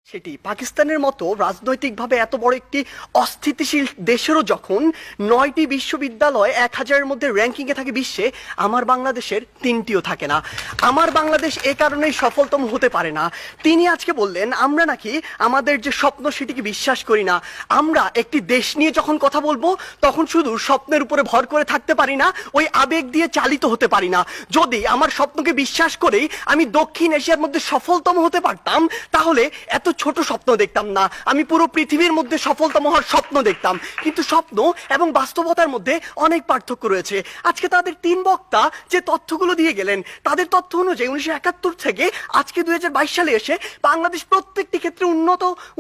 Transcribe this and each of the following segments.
সেটি পাকিস্তানের মতো রাজনৈতিকভাবে এত বড় একটি অস্থিতিশীল দেশেরও যখন ৯টি বিশ্ববিদ্যালয় ১,০০০-এর মধ্যে র্যাঙ্কিংয়ে থাকে বিশ্বে, আমার বাংলাদেশের ৩টিও থাকে না। আমার বাংলাদেশ এ কারণেই সফলতম হতে পারে না। তিনি আজকে বললেন আমরা নাকি আমাদের যে স্বপ্ন সেটিকে বিশ্বাস করি না। আমরা একটি দেশ নিয়ে যখন কথা বলবো তখন শুধু স্বপ্নের উপরে ভর করে থাকতে পারি না, ওই আবেগ দিয়ে চালিত হতে পারি না। যদি আমার স্বপ্নকে বিশ্বাস করেই আমি দক্ষিণ এশিয়ার মধ্যে সফলতম হতে পারতাম, তাহলে এত ছোট স্বপ্ন দেখতাম না, আমি পুরো পৃথিবীর মধ্যে সফলতম হওয়ার স্বপ্ন দেখতাম। কিন্তু স্বপ্ন এবং বাস্তবতার মধ্যে অনেক পার্থক্য রয়েছে। আজকে তাদের ৩ বক্তা যে তথ্যগুলো দিয়ে গেলেন, তাদের তথ্য অনুযায়ী ১৯৭১ থেকে আজকে ২০২২ সালে এসে বাংলাদেশ প্রত্যেকটি ক্ষেত্রে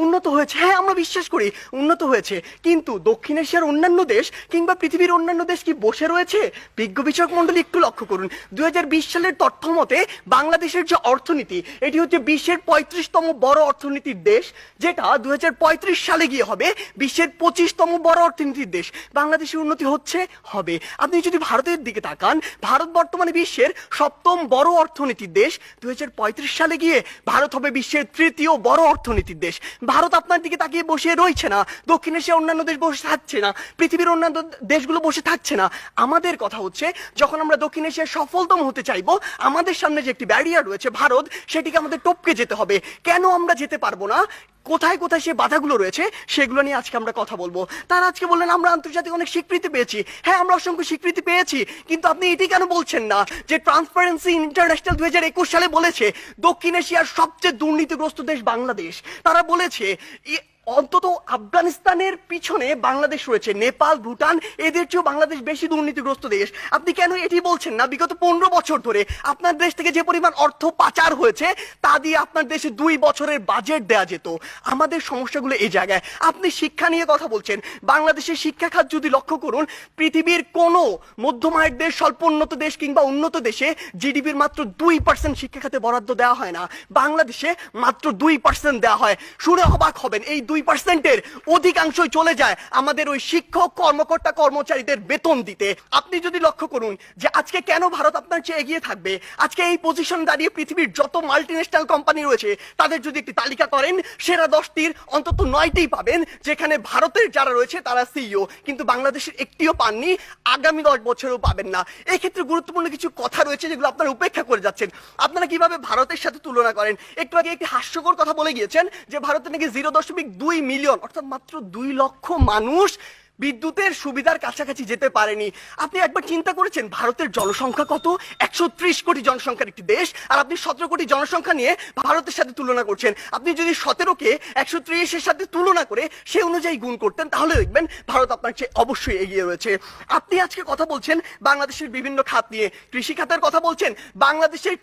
উন্নত হয়েছে। হ্যাঁ, আমরা বিশ্বাস করি উন্নত হয়েছে, কিন্তু দক্ষিণ এশিয়ার অন্যান্য দেশ কিংবা পৃথিবীর অন্যান্য দেশ কি বসে রয়েছে? বিজ্ঞ বিচারক মন্ডলী একটু লক্ষ্য করুন, ২০২০ সালের তথ্য মতে বাংলাদেশের যে অর্থনীতি, এটি হচ্ছে বিশ্বের ৩৫তম বড় অর্থনীতির দেশ, যেটা ২০৩৫ সালে গিয়ে হবে বিশ্বের ২৫তম বড় অর্থনীতির দেশ। বাংলাদেশের উন্নতি হচ্ছে, হবে। আপনি যদি ভারতের দিকে তাকান, ভারত বর্তমানে বিশ্বের ৭ম বড় অর্থনীতির দেশ। ২০৩৫ সালে গিয়ে ভারত হবে বিশ্বের ৩য় বড় অর্থনীতির দেশ। ভারত আপনার দিকে তাকিয়ে বসে রয়েছে না, দক্ষিণ এশিয়ার অন্যান্য দেশ বসে থাকছে না, পৃথিবীর অন্যান্য দেশগুলো বসে থাকছে না। আমাদের কথা হচ্ছে, যখন আমরা দক্ষিণ এশিয়ার সফলতম হতে চাইবো, আমাদের সামনে যে একটি ব্যারিয়ার রয়েছে ভারত, সেটিকে আমাদের টপকে যেতে হবে। কেন আমরা যেতে পারবো না, কোথায় কোথায় সে বাধাগুলো রয়েছে, সেগুলো নিয়ে আজকে আমরা কথা বলবো। তারা আজকে বললেন আমরা আন্তর্জাতিক অনেক স্বীকৃতি পেয়েছি। হ্যাঁ, আমরা অসংখ্য স্বীকৃতি পেয়েছি, কিন্তু আপনি এটি কেন বলছেন না যে ট্রান্সপারেন্সি ইন্টারন্যাশনাল ২০২১ সালে বলেছে দক্ষিণ এশিয়ার সবচেয়ে দুর্নীতিগ্রস্ত দেশ বাংলাদেশ। তারা বলেছে অন্তত আফগানিস্তানের পিছনে বাংলাদেশ রয়েছে, নেপাল, ভুটান, এদের চেয়েও বাংলাদেশ বেশি দুর্নীতিগ্রস্ত দেশ। আপনি কেন এটি বলছেন না? বিগত ১৫ বছর ধরে আপনার দেশ থেকে যে পরিমাণ অর্থ পাচার হয়েছে, তা দিয়ে আপনার দেশে ২ বছরের বাজেট দেয়া যেত। আমাদের সমস্যাগুলো এই জায়গায়। আপনি শিক্ষা নিয়ে কথা বলছেন, বাংলাদেশের শিক্ষা খাত যদি লক্ষ্য করুন, পৃথিবীর কোনো মধ্যম আয়ের দেশ, স্বল্প উন্নত দেশ কিংবা উন্নত দেশে জিডিপির মাত্র ২% শিক্ষা খাতে বরাদ্দ দেওয়া হয় না, বাংলাদেশে মাত্র ২% দেওয়া হয়। শুনে অবাক হবেন, এই 2%-এর অধিকাংশই চলে যায় আমাদের ওই শিক্ষক, কর্মকর্তা, কর্মচারীদের বেতন দিতে। আপনি যদি লক্ষ্য করুন যে আজকে কেন ভারত আপনার চেয়ে এগিয়ে থাকবে, আজকে এই পজিশন দাঁড়িয়ে পৃথিবীর যত মাল্টিন্যাশনাল কোম্পানি রয়েছে তাদের যদি একটি তালিকা করেন, সেরা 10টির অন্তত 9টি পাবেন যেখানে ভারতের যারা রয়েছে তারা সিইও, কিন্তু বাংলাদেশের একটিও পাননি, আগামী 10 বছরেও পাবেন না। এই ক্ষেত্রে গুরুত্বপূর্ণ কিছু কথা রয়েছে যেগুলো আপনারা উপেক্ষা করে যাচ্ছেন। আপনারা কিভাবে ভারতের সাথে তুলনা করেন? একটু আগে একটি হাস্যকর কথা বলে গিয়েছেন যে ভারতে নাকি 0.2 মিলিয়ন, অর্থাৎ মাত্র 2 লক্ষ মানুষ বিদ্যুতের সুবিধার কাছাকাছি যেতে পারেনি। আপনি একবার চিন্তা করেছেন ভারতের জনসংখ্যা কত? ১৩০ কোটি জনসংখ্যার একটি দেশ, আর আপনি ১৭ কোটি জনসংখ্যা নিয়ে ভারতের সাথে তুলনা করছেন। আপনি যদি 17কে 130-এর সাথে তুলনা করে সে অনুযায়ী গুণ করতেন, তাহলে দেখবেন ভারত আপনার চেয়ে অবশ্যই এগিয়ে রয়েছে। আপনি আজকে কথা বলছেন বাংলাদেশের বিভিন্ন খাত নিয়ে, কৃষি খাতের কথা বলছেন। বাংলাদেশের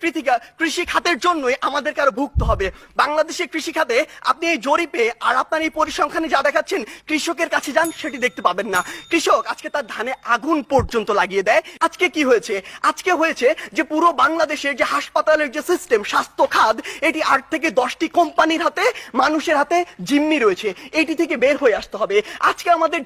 কৃষি খাতের জন্যই আমাদেরকে আরো ভুগতে হবে। বাংলাদেশের কৃষি খাতে আপনি এই জরিপে আর আপনার এই পরিসংখ্যানে যা দেখাচ্ছেন, কৃষকের কাছে যান, সেটি দেখতে পাবেন না। কৃষক আজকে তার ধানে আগুন পর্যন্ত লাগিয়ে দেয়। আজকে কি হয়েছে? আজকে হয়েছে যে পুরো বাংলাদেশের যে হাসপাতালের যে সিস্টেম, স্বাস্থ্য খাত, এটি 8 থেকে 10টি কোম্পানির হাতে, মানুষের হাতে জিম্মি রয়েছে। এটি থেকে বের হয়ে আসতে হবে। আজকে আমাদের